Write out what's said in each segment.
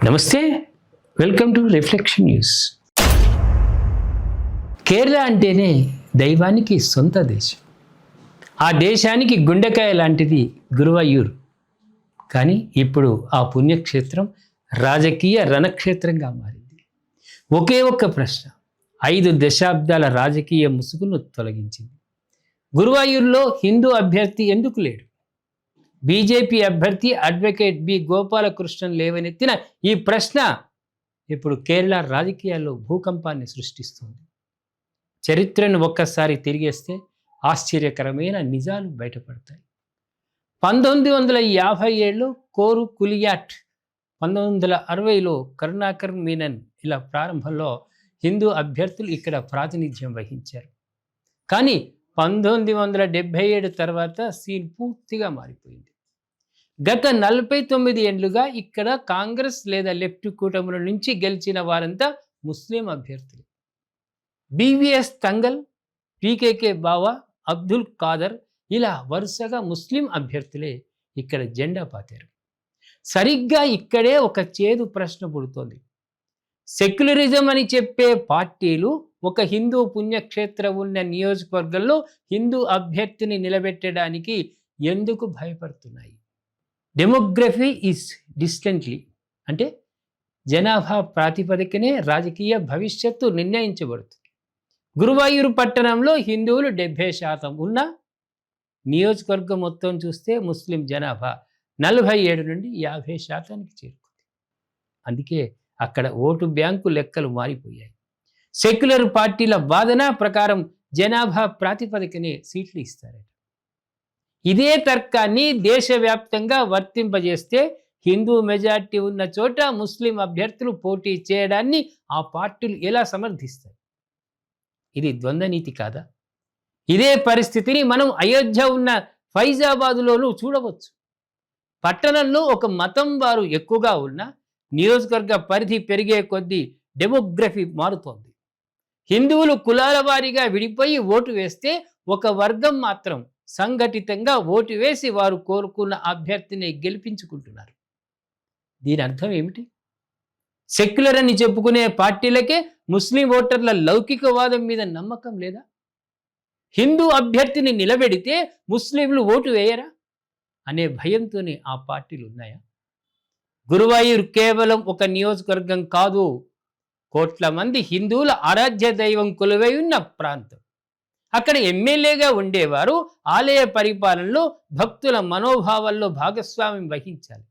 నమస్తే, welcome to reflection news. Kerala అంటేనే దైవానికి సొంత దేశం. ఆ దేశానికి గుండెకాయ లాంటిది గురువాయూర్. కానీ ఇప్పుడు ఆ పుణ్యక్షేత్రం రాజకీయ రణక్షేత్రంగా మారింది. ఒకే ఒక్క ప్రశ్న 5 దశాబ్దాల రాజకీయ ముసుగును తొలగించింది. గురువాయూర్లో హిందూ అభ్యర్థి ఎందుకు లేడు? బీజేపీ అభ్యర్థి అడ్వకేట్ బి గోపాలకృష్ణన్ లేవనెత్తిన ఈ ప్రశ్న ఇప్పుడు కేరళ రాజకీయాల్లో భూకంపాన్ని సృష్టిస్తుంది. చరిత్రను ఒక్కసారి తిరిగేస్తే ఆశ్చర్యకరమైన నిజాలు బయటపడతాయి. 1957లో కోరు కులియాట్, 1960లో కరుణాకర్ మీనన్ ఇలా ప్రారంభంలో హిందూ అభ్యర్థులు ఇక్కడ ప్రాతినిధ్యం వహించారు. కానీ 1977 తర్వాత సీన్ పూర్తిగా మారిపోయింది. గత 49 ఏళ్లుగా ఇక్కడ కాంగ్రెస్ లేదా లెఫ్ట్ కూటముల నుంచి గెలిచిన వారంతా ముస్లిం అభ్యర్థులు. బీవీఎస్ తంగల్, పీకేకే బావా, అబ్దుల్ ఖాదర్ ఇలా వరుసగా ముస్లిం అభ్యర్థులే ఇక్కడ జెండా పాతారు. సరిగ్గా ఇక్కడే ఒక చేదు ప్రశ్న పుడుతోంది. సెక్యులరిజం అని చెప్పే పార్టీలు ఒక హిందూ పుణ్యక్షేత్రం ఉన్న నియోజకవర్గంలో హిందూ అభ్యర్థిని నిలబెట్టడానికి ఎందుకు భయపడుతున్నాయి? డెమోగ్రఫీ ఈజ్ డిస్టెంట్లీ, అంటే జనాభా ప్రాతిపదికనే రాజకీయ భవిష్యత్తు నిర్ణయించబడుతుంది. గురువాయూరు పట్టణంలో హిందువులు 70% ఉన్న నియోజకవర్గం మొత్తం చూస్తే ముస్లిం జనాభా 47 నుండి 50% చేరుకుంది. అందుకే అక్కడ ఓటు బ్యాంకు లెక్కలు మారిపోయాయి. సెక్యులర్ పార్టీల వాదన ప్రకారం జనాభా ప్రాతిపదికనే సీట్లు ఇస్తారట. ఇదే తర్కాన్ని దేశవ్యాప్తంగా వర్తింపజేస్తే హిందూ మెజార్టీ ఉన్న చోట ముస్లిం అభ్యర్థులు పోటీ చేయడాన్ని ఆ పార్టీలు ఎలా సమర్థిస్తాయి? ఇది ద్వంద్వనీతి కాదా? ఇదే పరిస్థితిని మనం అయోధ్య ఉన్న ఫైజాబాదులోనూ చూడవచ్చు. పట్టణంలో ఒక మతం వారు ఎక్కువగా ఉన్న నియోజకవర్గ పరిధి పెరిగే కొద్దీ డెమోగ్రఫీ మారుతోంది. హిందువులు కులాల వారీగా విడిపోయి ఓటు వేస్తే ఒక వర్గం మాత్రం సంఘటితంగా ఓటు వేసి వారు కోరుకున్న అభ్యర్థిని గెలిపించుకుంటున్నారు. దీని అర్థం ఏమిటి? సెక్యులర్ అని చెప్పుకునే పార్టీలకే ముస్లిం ఓటర్ల లౌకికవాదం మీద నమ్మకం లేదా? హిందూ అభ్యర్థిని నిలబెడితే ముస్లింలు ఓటు వేయరా అనే భయంతోనే ఆ పార్టీలు ఉన్నాయా? గురువాయూర్ కేవలం ఒక నియోజకవర్గం కాదు, కోట్ల మంది హిందువుల ఆరాధ్య దైవం కొలువై ఉన్న ప్రాంతం. అక్కడ ఎమ్మెల్యేగా ఉండేవారు ఆలయ పరిపాలనలో భక్తుల మనోభావాల్లో భాగస్వామ్యం వహించాలి.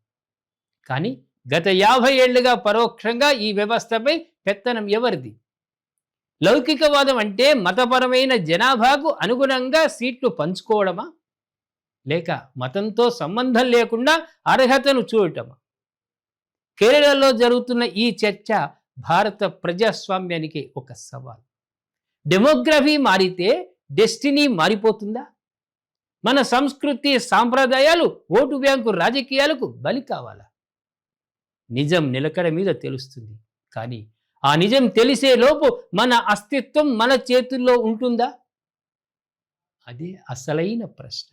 కానీ గత 50 ఏళ్లుగా పరోక్షంగా ఈ వ్యవస్థపై పెత్తనం ఎవరిది? లౌకికవాదం అంటే మతపరమైన జనాభాకు అనుగుణంగా సీట్లు పంచుకోవడమా, లేక మతంతో సంబంధం లేకుండా అర్హతను చూడటమా? కేరళలో జరుగుతున్న ఈ చర్చ భారత ప్రజాస్వామ్యానికి ఒక సవాల్. డెమోగ్రఫీ మారితే డెస్టినీ మారిపోతుందా? మన సంస్కృతి సాంప్రదాయాలు ఓటు బ్యాంకు రాజకీయాలకు బలి కావాలా? నిజం నిలకడ మీద తెలుస్తుంది. కానీ ఆ నిజం తెలిసే లోపు మన అస్తిత్వం మన చేతుల్లో ఉంటుందా? అదే అసలైన ప్రశ్న.